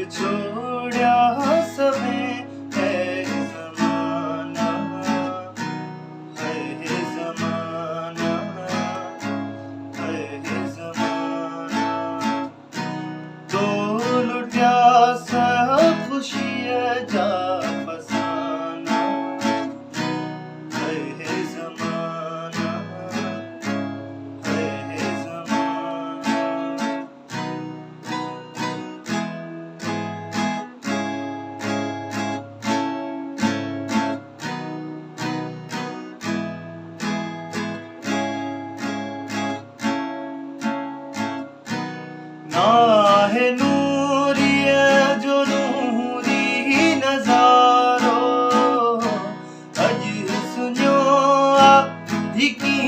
छोड़ा सवे है ज़माना, है ज़माना, है ज़माना। तो लुटिया सब खुशियाँ जा फसाना, है ज़माना, है ज़माना। ना है नूरी जो नूरी नजारो, अज सुनो दिखी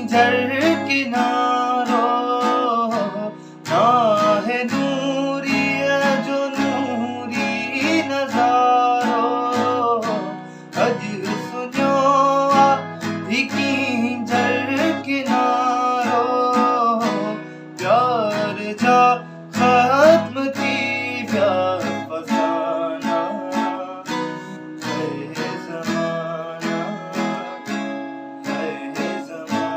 झर किनारो। ना है नूरी जो नूरी नजारो, अज सुनो दिखी झर किनारो। प्यार जा खत्म थी प्यार फसाना, है ज़माना, है ज़माना।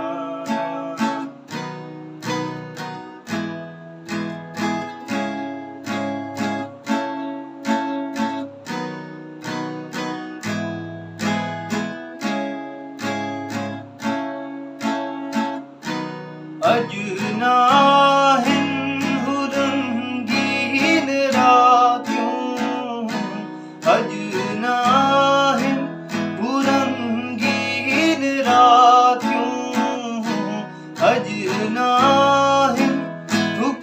अजना रंगीन रातियों, अजना रंगीन रातियों, अजना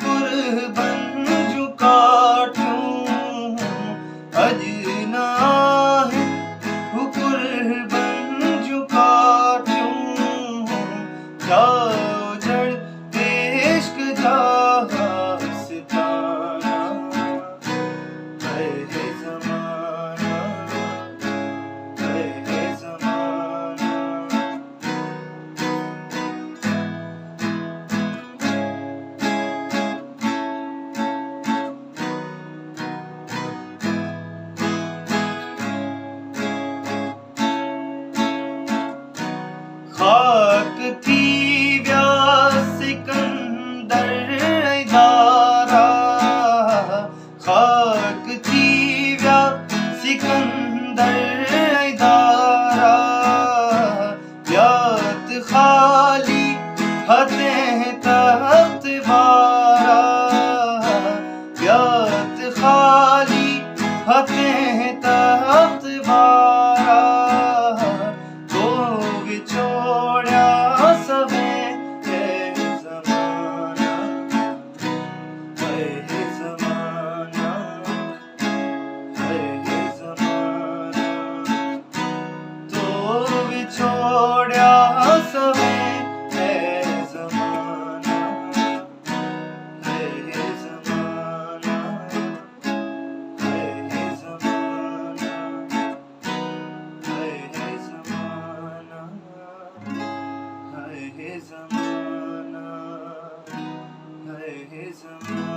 कुर्बन जो काटूं, अजना कुर्बन जो काटूं। जाओ जड़ इश्क जा सिताना, है ज़माना, है ज़माना। खाक थी सिकंदर इदारा, खाक थी सिकंदर इदारा। याद खाली फतेह तख्त वारा, याद खाली फतेह तख्त वारा। तो बिछोड़ा सवे है ज़माना, है ज़माना, है ज़माना। तो बिछोड़ा सवे है ज़माना, है ज़माना, है ज़माना, है ज़माना, है ज़माना, है ज़माना।